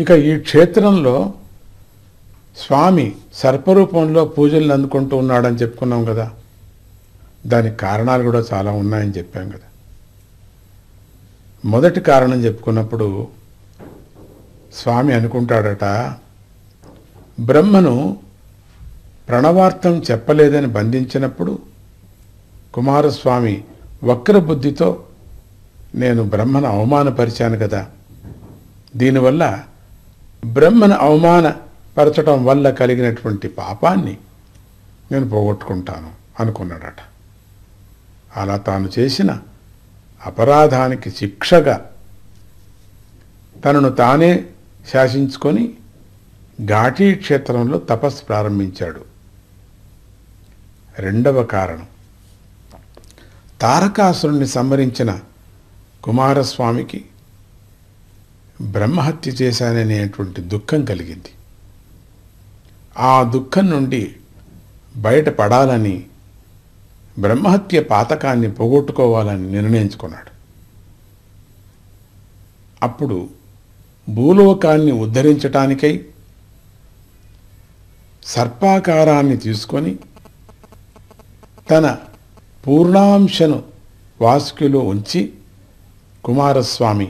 ఇక ఈ క్షేత్రంలో స్వామి సర్పరూపంలో పూజలను అందుకుంటూ ఉన్నాడని చెప్పుకున్నాం కదా. దానికి కారణాలు కూడా చాలా ఉన్నాయని చెప్పాం కదా. మొదటి కారణం చెప్పుకున్నప్పుడు స్వామి అనుకుంటాడట, బ్రహ్మను ప్రణవార్థం చెప్పలేదని బంధించినప్పుడు కుమారస్వామి వక్రబుద్ధితో నేను బ్రహ్మను అవమానపరిచాను కదా, దీనివల్ల బ్రహ్మను అవమానపరచడం వల్ల కలిగినటువంటి పాపాన్ని నేను పోగొట్టుకుంటాను అనుకున్నాడట. అలా తాను చేసిన అపరాధానికి శిక్షగా తనను తానే శాసించుకొని ఘాటీ క్షేత్రంలో తపస్సు ప్రారంభించాడు. రెండవ కారణం, తారకాసురుణ్ణి సంహరించిన కుమారస్వామికి బ్రహ్మహత్య చేశాననేటువంటి దుఃఖం కలిగింది. ఆ దుఃఖం నుండి బయటపడాలని బ్రహ్మహత్య పాతకాన్ని పోగొట్టుకోవాలని నిర్ణయించుకున్నాడు. అప్పుడు భూలోకాన్ని ఉద్ధరించటానికై సర్పాకారాన్ని తీసుకొని తన పూర్ణాంశను వాసుకిలో ఉంచి కుమారస్వామి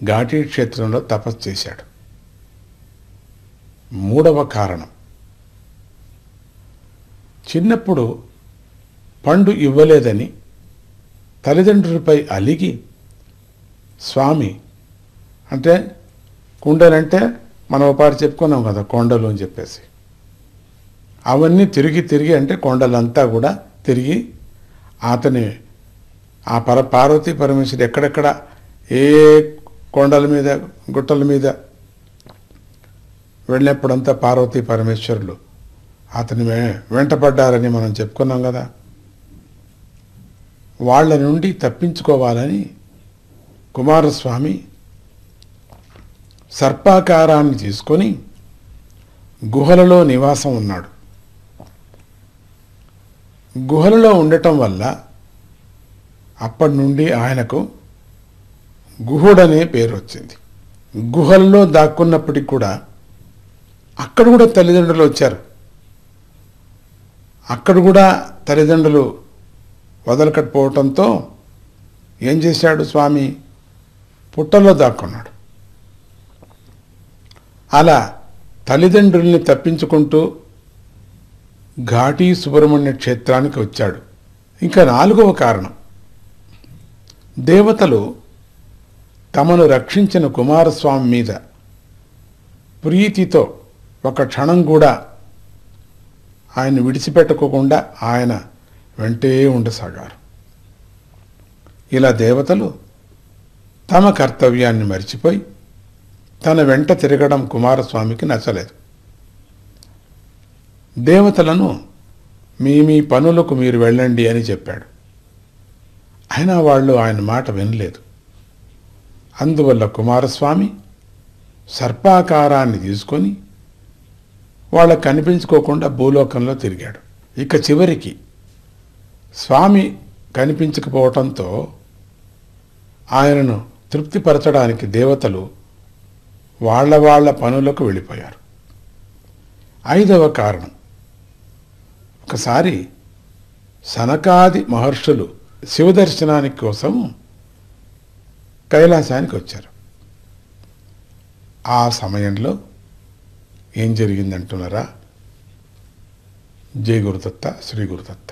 ఘాటీ క్షేత్రంలో తపస్సు చేశాడు. మూడవ కారణం, చిన్నప్పుడు పండు ఇవ్వలేదని తల్లిదండ్రులపై అలిగి స్వామి, అంటే కుండలంటే మనం ఒకపాటు చెప్పుకున్నాం కదా, కొండలు అని చెప్పేసి, అవన్నీ తిరిగి అంటే కొండలంతా కూడా తిరిగి అతని ఆ పార్వతీ పరమేశ్వరుడు ఎక్కడెక్కడ ఏ కొండల మీద గుట్టల మీద వెళ్ళినప్పుడంతా పార్వతీ పరమేశ్వరులు అతని వెంటపడ్డారని మనం చెప్పుకున్నాం కదా. వాళ్ళ నుండి తప్పించుకోవాలని కుమారస్వామి సర్పాకారాన్ని తీసుకొని గుహలలో నివాసం ఉన్నాడు. గుహలలో ఉండటం వల్ల అప్పటి నుండి ఆయనకు గుహుడనే పేరు వచ్చింది. గుహలలో దాక్కున్నప్పటికి కూడా అక్కడ కూడా తల్లిదండ్రులు వచ్చారు. అక్కడ కూడా తల్లిదండ్రులు వదలకట్టుపోవటంతో ఏం చేశాడు స్వామి, పుట్టలో దాక్కున్నాడు. అలా తల్లిదండ్రుల్ని తప్పించుకుంటూ ఘాటీ సుబ్రహ్మణ్య క్షేత్రానికి వచ్చాడు. ఇంకా నాలుగవ కారణం, దేవతలు తమను రక్షించిన కుమారస్వామి మీద ప్రీతితో ఒక క్షణం కూడా ఆయన విడిచిపెట్టుకోకుండా ఆయన వెంటే ఉండసాగారు. ఇలా దేవతలు తమ కర్తవ్యాన్ని మరిచిపోయి తన వెంట తిరగడం కుమారస్వామికి నచ్చలేదు. దేవతలను మీ పనులకు మీరు వెళ్ళండి అని చెప్పాడు. అయినా వాళ్ళు ఆయన మాట వినలేదు. అందువల్ల కుమారస్వామి సర్పాకారాన్ని తీసుకొని వాళ్ళకు కనిపించుకోకుండా భూలోకంలో తిరిగాడు. ఇక చివరికి స్వామి కనిపించకపోవటంతో ఆయనను తృప్తిపరచడానికి దేవతలు వాళ్ళ పనులకు వెళ్ళిపోయారు. ఐదవ కారణం, ఒకసారి సనకాది మహర్షులు శివదర్శనానికి కోసం కైలాసానికి వచ్చారు. ఆ సమయంలో ఏం జరిగిందంటున్నారా? జై గురుదత్త, శ్రీ గురుదత్త.